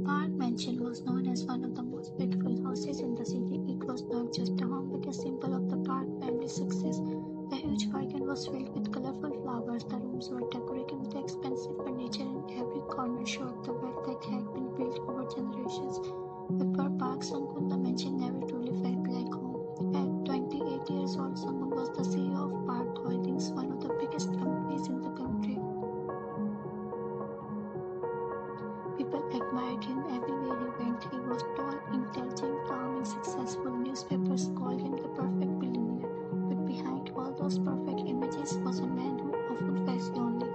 Park Mansion was known as one of the most beautiful houses in the city. It was not just a home but a symbol of the Park family's success. The huge garden was filled with colorful flowers. The rooms were decorated with expensive furniture, and every corner showed the wealth that had been built over generations. But for Park Sunghoon, the mansion never truly felt like home. At 28 years old, Sunghoon was the CEO of Park Holdings, one of the biggest companies in the country. People admired him everywhere he went. He was tall, intelligent, calm, and successful. Newspapers called him the perfect billionaire. But behind all those perfect images was a man who often felt lonely.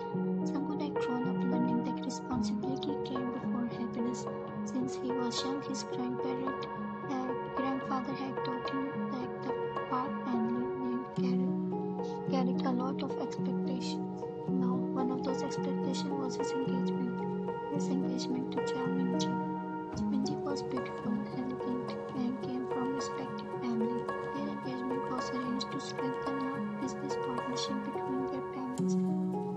Sunghoon had grown up learning that responsibility came before happiness. Since he was young, his grandfather had taught him that the Park family name carried a lot of expectations. Now, one of those expectations was his engagement. His engagement to Jaminji. Jaminji was beautiful, elegant, and came from a respected family. Their engagement was arranged to strengthen a business partnership between their parents.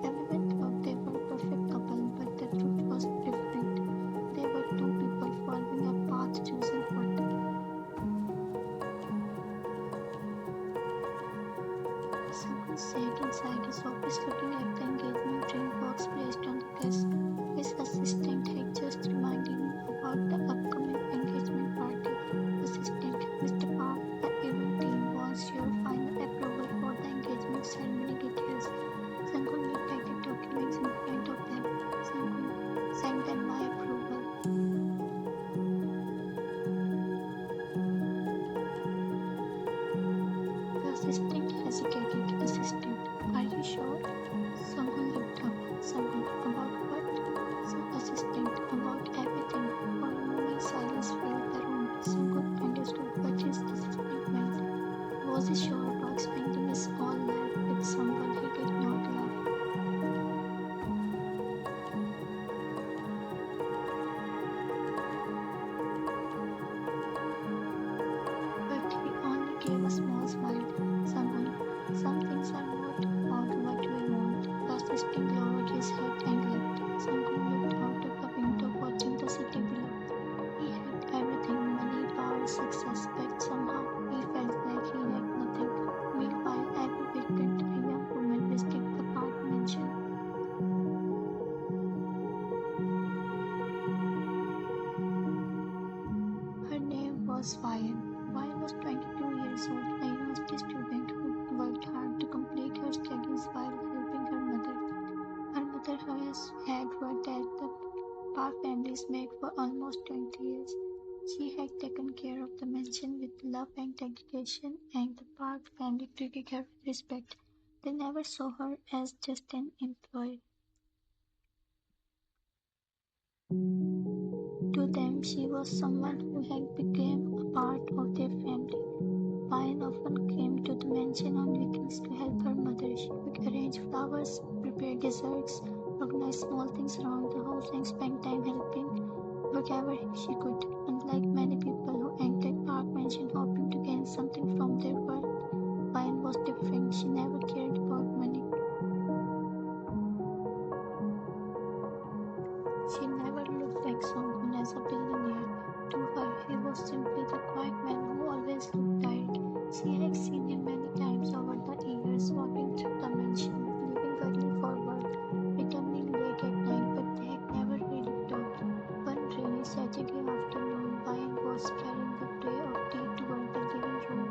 Everyone thought they were a perfect couple, but the truth was different. They were two people following a path chosen for them. Sunghoon sat inside his office looking at the engagement ring box placed on the desk. His assistant had just reminded him about the upcoming engagement party. Assistant, Mr. Park, the event team wants your final approval for the engagement ceremony details. Sunghoon looked at the documents in front of them. Sunghoon sent them my approval. The assistant hesitated. Assistant, are you sure? Sunghoon looked up. Sunghoon, about what? Assistant, about everything. For a moment, silence filled the room. Sunghoon understood what his assistant meant. Was he sure about spending his whole life with someone he did not love? But he only gave a small smile. Sunghoon, some things are not about what we want. The assistant lowered his head and left. Sunghoon looked out of the window, watching the city below. He had everything, money, power, success, but somehow he felt like he had nothing. Meanwhile, every weekend, a young woman visited the Park mansion. Her name was Vian. Vian was 22 years old, a university student who worked hard to complete her studies while helping her mother. Her mother had worked at the Park family's maid for almost 20 years. She had taken care of the mansion with love and dedication, and the Park family treated her with respect. They never saw her as just an employee. To them, she was someone who had become a part of their family. Vian often came to the mansion on weekends to help her mother. She would arrange flowers, prepare desserts, organize small things around the house, and spend time helping whatever she could. Unlike many people who entered Park Mansion hoping to gain something from their work, Vian was different. She never cared about money. She never looked at Sunghoon as a billionaire. To her, he was simply the quiet man who always looked tired. She had seen him many times over the years, walking through the mansion, leaving early for work, returning late at night, but they had never really talked. One rainy Saturday afternoon, Vian was carrying a tray of tea toward the living room.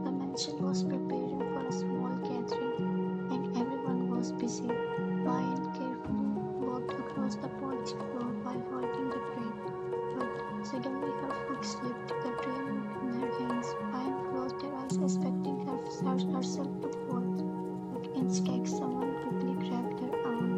The mansion was preparing for a small gathering, and everyone was busy. Vian carefully walked across the polished floor while holding the tray. But suddenly her foot slipped. The tray moved in her hands. Vian closed her eyes, expecting herself to fall. But instead, someone quickly grabbed her arm.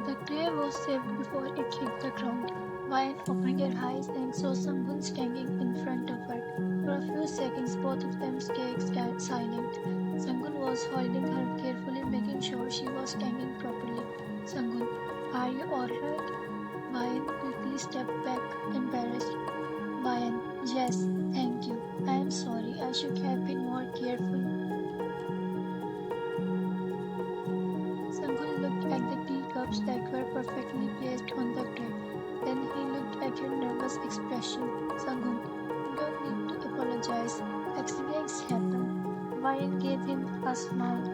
The tray was saved before it hit the ground. Vian opened her eyes and saw Sunghoon standing in front of her. For a few seconds, both of them stayed silent. Sunghoon was holding her carefully, making sure she was standing properly. Sunghoon, are you alright? Vian quickly stepped back, embarrassed. Vayan, yes, thank you. I am sorry, I should have been more careful. Sunghoon looked at the teacups that were perfectly placed on the tray. Then he looked at her nervous expression. Sunghoon, you don't need to apologize. Accidents happen. Vayan gave him a smile.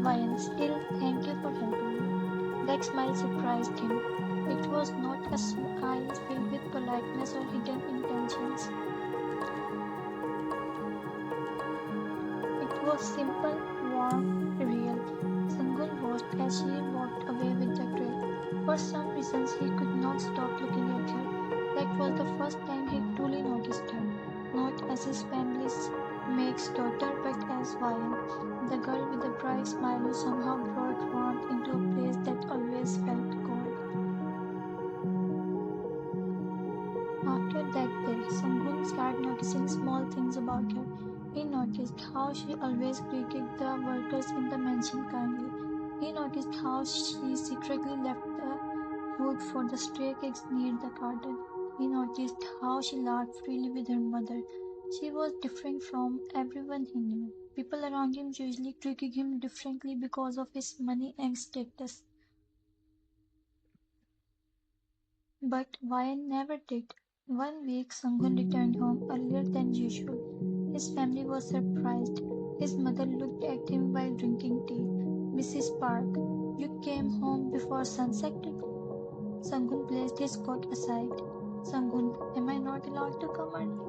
Vayan, still, thank you for helping me. That smile surprised him. It was not a smile filled with politeness or hidden intentions. It was simple, warm, real. Sunghoon watched as she walked away with the tray. For some reasons he could not stop looking at her. That was the first time he truly noticed her, not as his family's maid's daughter, but as Vayan, the girl with the bright smile who somehow brought warmth into a place that always felt cold. After that day, Sunghoon started noticing small things about her. He noticed how she always greeted the workers in the mansion kindly. He noticed how she secretly left the food for the stray kids near the garden. He noticed how she laughed freely with her mother. She was different from everyone he knew. People around him usually treated him differently because of his money and status. But Vayan never did. One week, Sunghoon returned home earlier than usual. His family was surprised. His mother looked at him while drinking tea. Mrs. Park, you came home before sunset? Sunghoon placed his coat aside. Sunghoon, am I not allowed to come early?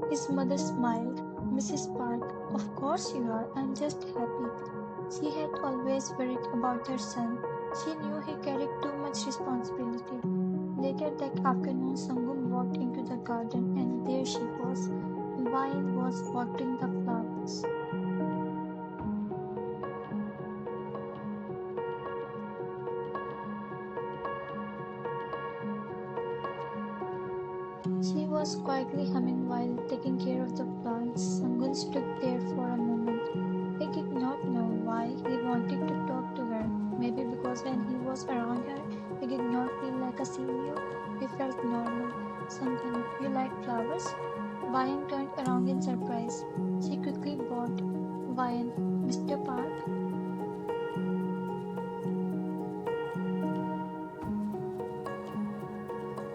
His mother smiled. Mrs. Park, of course you are. I'm just happy. She had always worried about her son. She knew he carried too much responsibility. Later that afternoon, Sunghoon walked into the garden, and there she was. Vine was watering the flowers. She was quietly humming while taking care of the plants. Sunghoon stood there for a moment. He did not know why he wanted to talk to her. Maybe because when he was around her, he did not feel like a CEO. He felt normal. Sunghoon, you like flowers? Vayan turned around in surprise. She quickly bowed. Vayan, Mr. Park?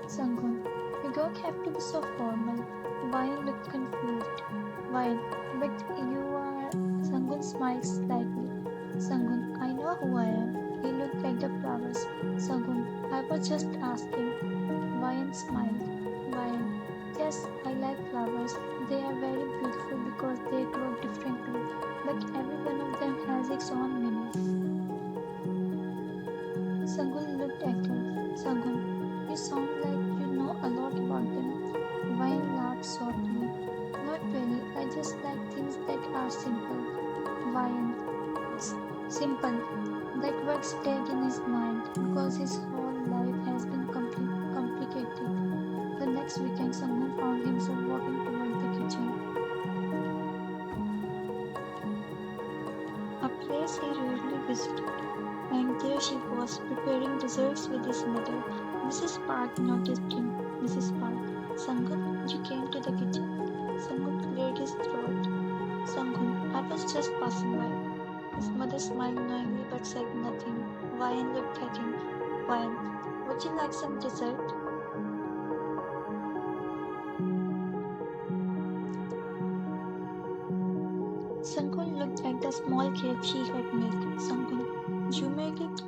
Sunghoon, you don't have to be so formal. Vayan looked confused. Vayan, but you are. Sunghoon smiled slightly. Sunghoon, I know who I am. He looked at the flowers. Sunghoon, I was just asking. Vayan smiled. Vayan, yes, I like flowers. They are very beautiful because they grow differently, but every one of them has its own meaning. Sunghoon looked at her. Sunghoon, you sound like you know a lot about them. Vayan laughed softly. Not really, I just like things that are simple. Vayan, simple. That word stayed in his mind because his whole life has been complicated. The next weekend, Sunghoon found himself walking toward the kitchen, a place he rarely visited. And there she was, preparing desserts with his mother. Mrs. Park noticed him. Mrs. Park, Sunghoon, you came to the kitchen? Sunghoon cleared his throat. Sunghoon, I was just passing by. His mother smiled knowingly but said nothing. Vayan looked at him. Vayan, would you like some dessert? Sunghoon looked at the small cake she had made. Sunghoon, you made it?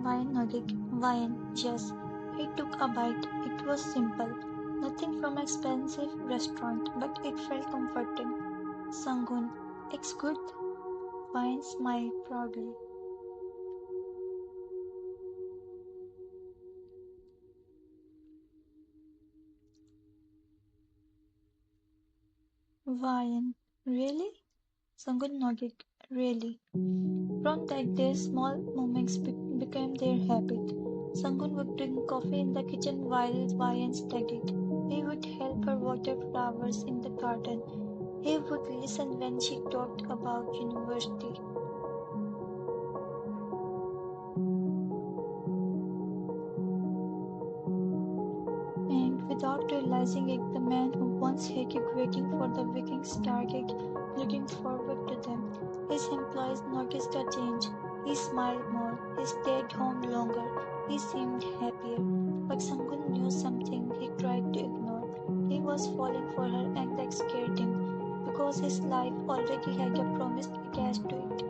Vayan nodded. Vayan, yes. He took a bite. It was simple. Nothing from an expensive restaurant, but it felt comforting. Sunghoon, it's good. Vayan smiled proudly. Vayan, really? Sunghoon nodded. Really. From that day, small moments became their habit. Sunghoon would drink coffee in the kitchen while Vayan studied. He would help her water flowers in the garden. He would listen when she talked about university. rising egg, the man who once hated waiting for the weekend started looking forward to them. His employees noticed a change. He smiled more, he stayed home longer, he seemed happier. But Sunghoon knew something he tried to ignore. He was falling for her and that scared him, because his life already had a promise attached to it.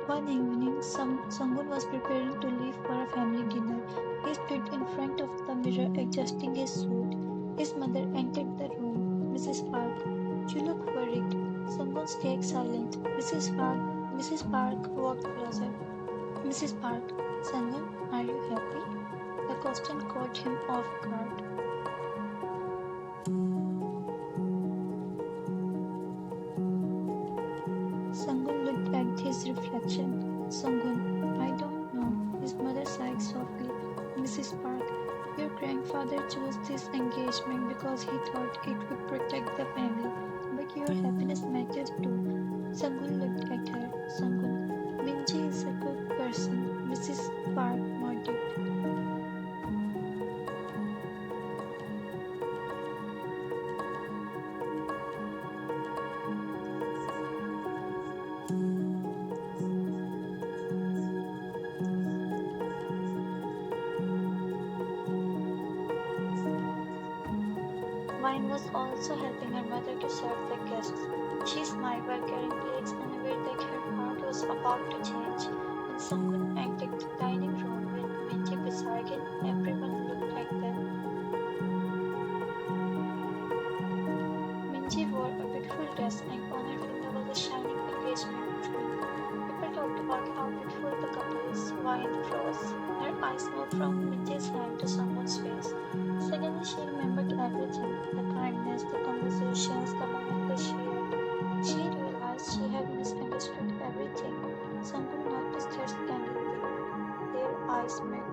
One evening, Sunghoon was preparing to leave for a family dinner. He stood in front of the mirror adjusting his suit. His mother entered the room. Mrs. Park, you look worried. Sunghoon stayed silent. Mrs. Park walked closer. Mrs. Park, Sunghoon, are you happy? The question caught him off guard. Sunghoon looked at his reflection. Sunghoon, I don't know. His mother sighed softly. Mrs. Park, your grandfather chose this engagement because he thought it would protect the family. But your happiness matters too. Sunghoon looked at her. Sunghoon, Minji is a good person. Mrs. Park nodded. Vine was also helping her mother to serve the guests. She smiled while carrying plates, unaware that her heart was about to change. When Sunghoon entered the dining room with Minji beside him, everyone looked at them. Minji wore a beautiful dress and on her finger was a shining engagement ring. People talked about how beautiful the couple is. Vine froze. Her eyes moved from Minji's hand to someone's face. Suddenly she remembered everything, the kindness, the conversations, the moment they shared. She realized she had misunderstood everything. Someone noticed her standing there. Their eyes met.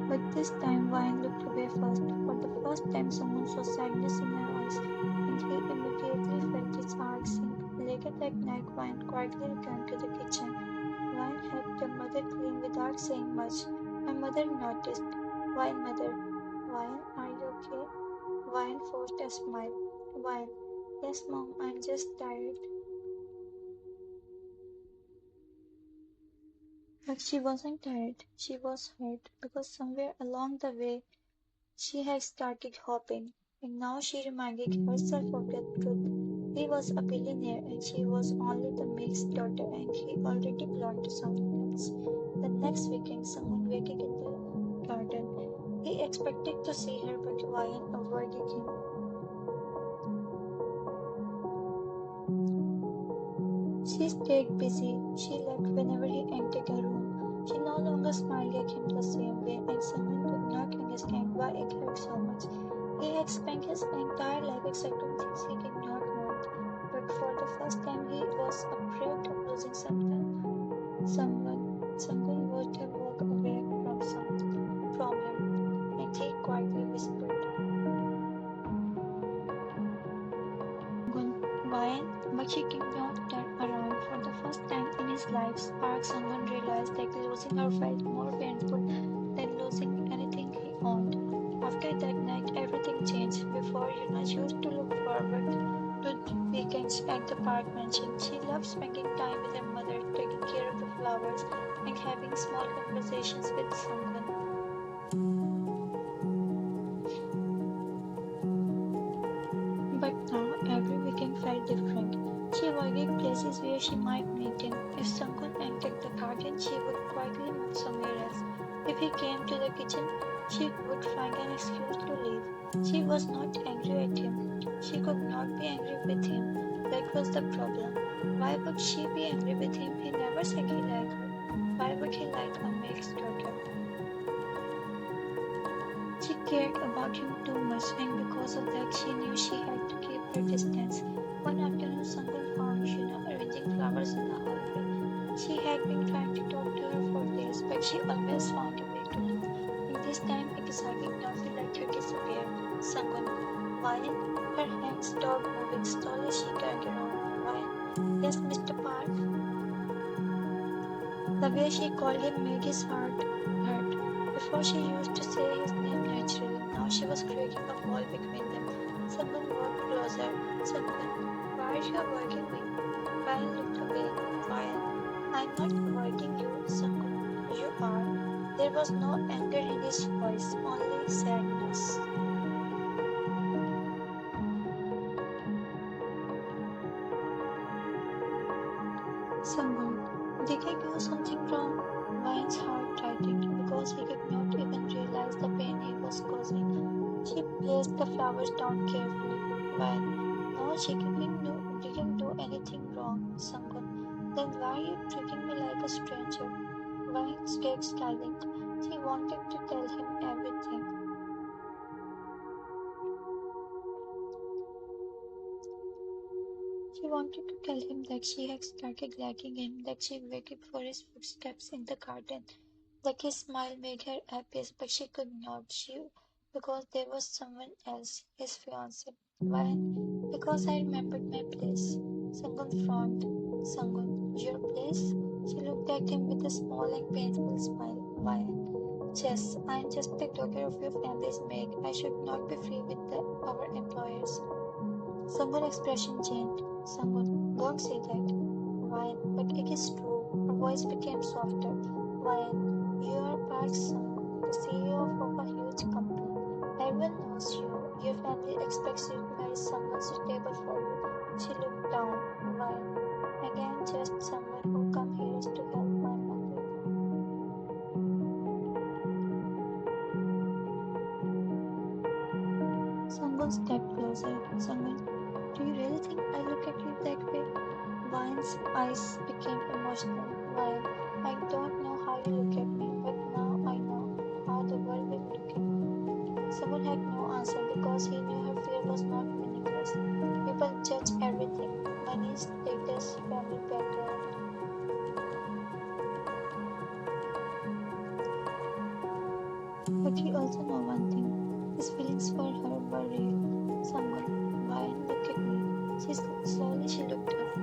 But this time Vine looked away first. For the first time someone saw sadness in her eyes, and he immediately felt his heart sink. Later that night Vine quietly returned to the kitchen. Vine helped her mother clean without saying much. Her mother noticed. Vine mother, Vine, are you okay? Vine forced a smile. Vine, yes mom, I'm just tired. But she wasn't tired. She was hurt because somewhere along the way she had started hoping, and now she reminded herself of the truth. He was a billionaire and she was only the maid's daughter, and he already belonged to someone else. The next weekend, someone waited in the garden. He expected to see her, but Ryan avoided him. She stayed busy. She left whenever he entered her room. She no longer smiled at him the same way, and someone could not understand why it hurt so much. He had spent his entire life accepting things he did not want, but for the first time he was afraid of losing someone. Someone watched her walk away from him, and he quietly whispered, Gun, Ryan, but she did not turn around. For the first time in his life, Spark someone realized that losing her felt more painful than losing anything he owned. After that night, everything changed. Before, Yuna used to look forward to weekends at the park mansion. She loved spending time with her mother, taking care of the flowers, and having small conversations with someone. But now every weekend felt different. She avoided places where she might meet him. If someone entered the garden, she would quietly move somewhere else. If he came to the kitchen, she would find an excuse to leave. She was not angry at him. She could not be angry with him. That was the problem. Why would she be angry with him? He never said he liked her. Why would he like a maid's daughter? She cared about him too much, and because of that, she knew she had to keep her distance. One afternoon, someone found Shuna arranging flowers in the hallway. She had been trying to talk to her for days, but she always found a way to leave. And this time, he decided not to let her disappear. Sangun, Ryan, her hands stopped moving. Slowly, she turned around. Ryan, yes, Mr. Park. The way she called him made his heart hurt. Before she used to say his name naturally. Now she was creating a wall between them. Someone walked closer. Someone, why are you avoiding me? Ryan looked away. Ryan, I'm not avoiding you, Sunghoon. You are. There was no anger in his voice, only sadness. Sunghoon, did I do something wrong? Ryan's heart tightened because he did not even realize the pain he was causing. She placed the flowers down carefully. Ryan, no, she didn't do anything wrong, Sunghoon. Then why are you treating me like a stranger? Ryan stayed silent. She wanted to tell him everything. She wanted to tell him that she had started liking him, that she waited for his footsteps in the garden, that his smile made her happiest, but she could not. Because there was someone else, his fiancé. Why? Because I remembered my place. Sunghoon frowned. Sunghoon, your place? She looked at him with a small and painful smile. Why? Yes, I am just the daughter of your family's maid. I should not be free with our employers. Someone's expression changed. Someone, don't say that. Ryan, but it is true. Her voice became softer. Ryan, you are Park Sung, the CEO of a huge company. Everyone knows you. Your family expects you to marry someone suitable for you. She looked down. Ryan, again, just someone who come here is to help my mother. Someone stepped closer. Someone, do you really think I look at you that way? Ryan's eyes became emotional. Ryan, I don't know how you look at me, but now I know how the world will look at me. Someone had no answer because he knew her fear was not meaningless. People judge everything: money, status, family background. But he also knew one thing: his feelings for her were real. Someone, Ryan, look at me. Slowly she looked up.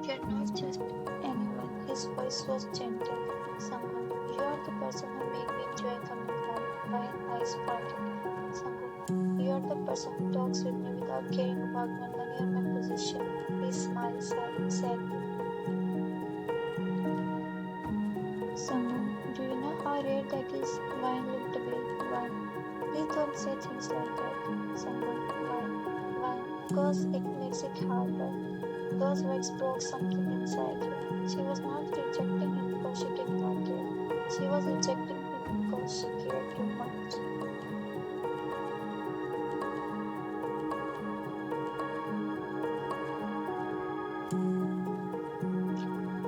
You're not just anyone. His voice was gentle. Someone, you are the person who made me enjoy coming home. Ryan's eyes parted. Someone, you are the person who talks with me without caring about my money or my position. He smiled sadly. Someone, do you know how rare that is? Ryan looked away. Ryan, please don't say things like that. Someone, why? Because it makes it harder. Those words broke something inside her. She was not rejecting him because she did not care. She was rejecting him because she cared too much.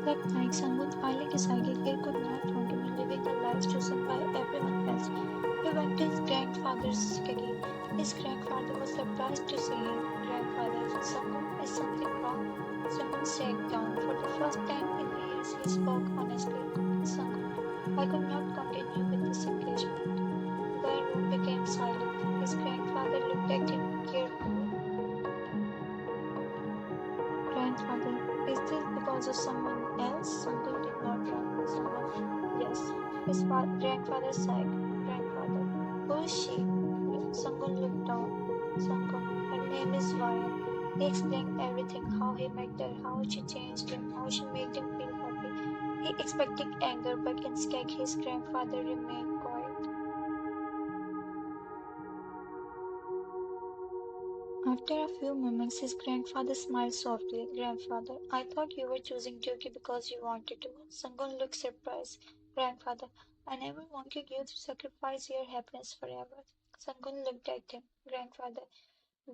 That night, Sanghoon finally decided he could not continue living a life chosen by everyone else. He went to his grandfather's study. His grandfather was surprised to see him. Grandfather, Sanghoon, is something wrong? Sanghoon sat down. For the first time in years, he spoke honestly. Sanghoon, I could not continue with this engagement. The room became silent. His grandfather looked at him carefully. Grandfather, is this because of someone else? Sanghoon did not run. Someone, yes. Grandfather sighed. Grandfather, who is she? Sanghoon looked down. Sanghoon, her name is Ryan. He explained everything, how he met her, how she changed him, how she made him feel happy. He expected anger, but instead his grandfather remained quiet. After a few moments, his grandfather smiled softly. Grandfather, I thought you were choosing duty because you wanted to. Sanghoon looked surprised. Grandfather, I never wanted you to sacrifice your happiness forever. Sanghoon looked at him. Grandfather,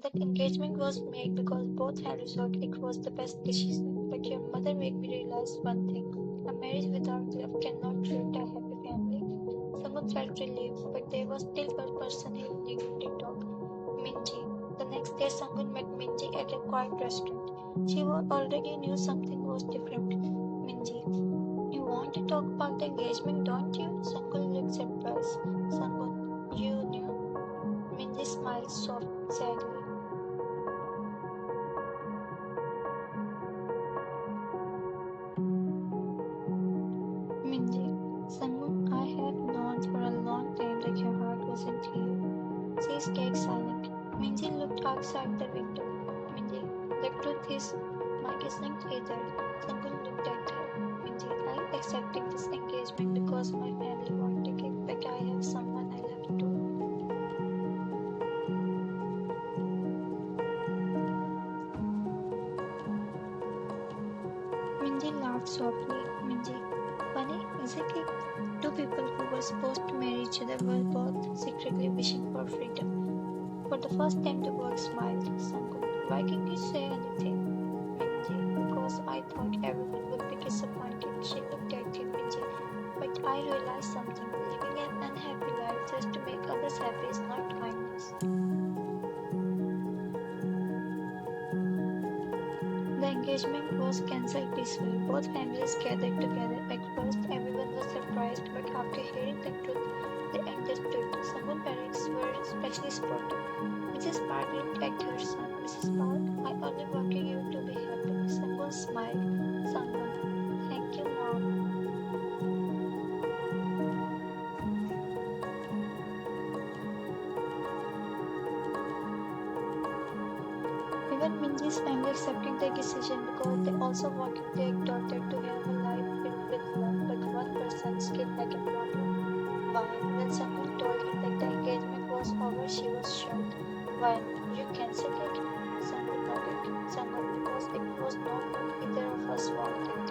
that engagement was made because both had resolved it was the best decision. But your mother made me realize one thing. A marriage without love cannot create a happy family. Someone felt relieved, but there was still one person he needed to talk. Minji. The next day, Sanghoon met Minji at a quiet restaurant. She already knew something was different. Minji, you want to talk about the engagement, don't you? Sanghoon looked surprised. Sanghoon, you knew? Minji smiled sadly. stayed silent. Minji looked outside the window. Minji, the truth is, Mike isn't either. Sunghoon looked at her. Minji, I'm accepting this engagement because my family wanted it, but I have someone I love too. Minji laughed softly. Minji, funny, isn't it? Two people who were supposed to marry each other were both secretly wishing for freedom. For the first time, the boy smiled. Sunghoon, why didn't you say anything? Minji, because I thought everyone would be disappointed. She looked at him, Minji. But I realized something. Living an unhappy life just to make others happy is not kindness. The engagement was cancelled peacefully. Both families gathered together. At first, everyone was surprised, but after hearing the truth, they understood. Sunghoon's parents were especially supportive. Mrs. Park looked at her son. Mrs. Park, I only wanted you to be happy. Sunghoon smiled. Sunghoon, thank you, Mom. Even Minji's family accepted their decision because they also wanted their daughter to have a life filled with love, but one person still had a problem. Why? When someone told him that the engagement was over, she was shocked. Why? You cancelled it? Someone nodded. Someone, because it was not what either of us wanted.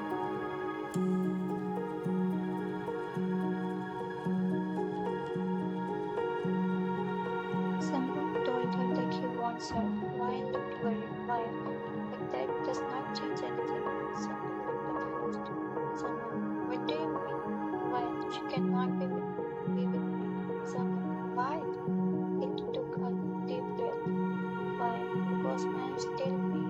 Someone told her that he wants her. Ryan looked worried. Ryan, but that does not change anything. Someone looked confused. Someone, what do you mean? Ryan, she cannot be with me. Someone, why? He took a deep breath. Why? Because I am still me.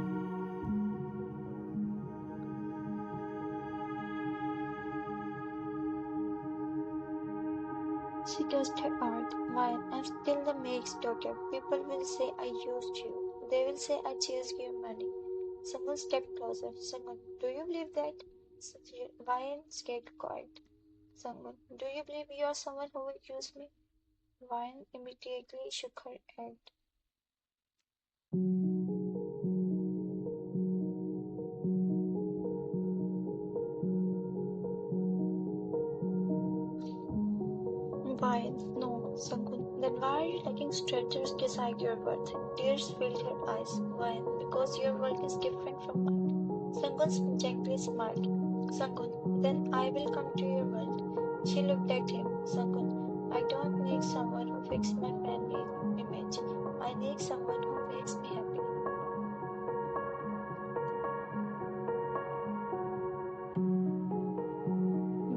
She touched her heart. Why? I'm still the maid's daughter. People will say I used you. They will say I chased your money. Someone stepped closer. Someone, do you believe that? Ryan stayed quiet. Someone, do you believe you are someone who will use me? Ryan immediately shook her head. Ryan, no, Sunghoon. Then why are you letting strangers decide your worth? Tears filled her eyes. Ryan, because your world is different from mine. Sunghoon gently smiled. Sunghoon, then I will come to your world. She looked at him. Sunghoon, I don't need someone who fixes my family image. I need someone who makes me happy.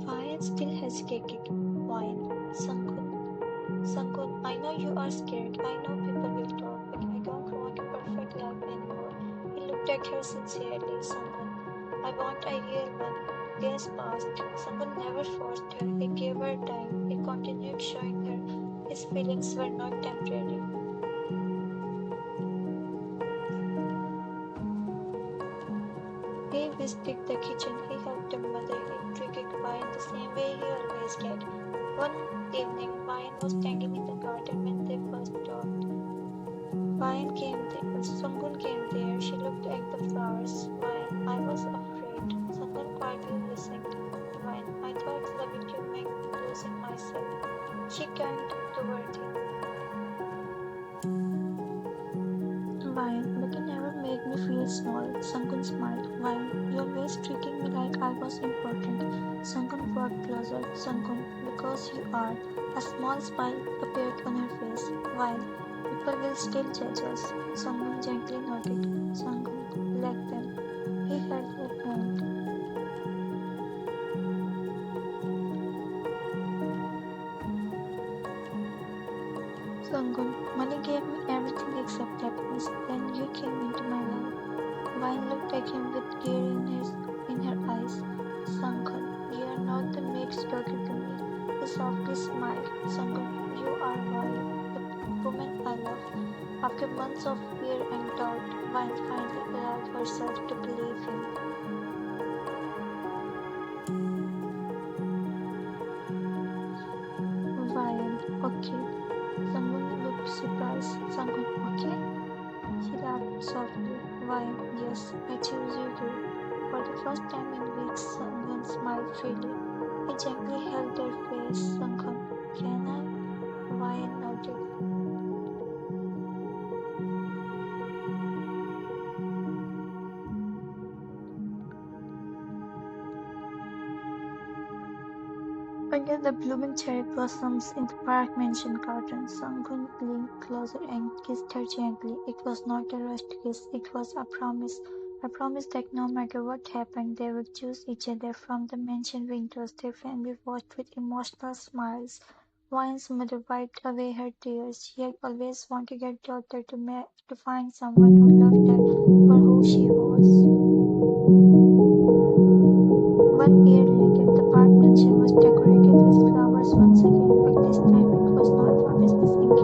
Ryan still hesitated. Ryan, Sunghoon, I know you are scared. I know people will talk, but I don't want a perfect life anymore. He looked at her sincerely. Sunghoon, I want a real one. Days passed. Sunghoon never forced her. He gave her time. He continued showing her his feelings were not temporary. He visited the kitchen. He helped her mother. He treated Ryan the same way he always did. One evening, Ryan was standing in the garden when they first talked. Ryan came there. Sunghoon came there. She looked at the flowers. Ryan, I was afraid. Sunghoon quietly listened. Ryan, I thought loving you meant losing myself. She turned toward him. Ryan, but you never made me feel small. Sunghoon smiled. Ryan, you always treated me like I was important. Sunghoon walked closer. Sunghoon, because you are. A small smile appeared on her face. Ryan, people will still judge us. Sunghoon gently nodded. Sunghoon, let them. He held her hand. Sunghoon, money gave me everything except happiness. Then you came into my life. Ryan looked at him with tears in her eyes. Sunghoon, you are not the maid's daughter to me. He softly smiled. Sunghoon, you are royal, the woman I love. After months of fear and doubt, Ryan finally allowed herself to believe him. Ryan, okay. Someone looked looked surprised. Sunghoon, okay? She laughed softly. Why, yes, I choose you too. For the first time in weeks, Sunghoon smiled freely. He gently held her face. Sunghoon, can I? Ryan nodded. Under the blooming cherry blossoms in the park mansion garden, Sanghoon leaned closer and kissed her gently. It was not a rushed kiss, it was a promise that no matter what happened, they would choose each other. From the mansion windows, their family watched with emotional smiles. Ryan's mother wiped away her tears. She had always wanted her daughter to find someone who loved her for who she was. 1 year later, the park mansion was decorated with flowers once again, but this time it was not for business engagement.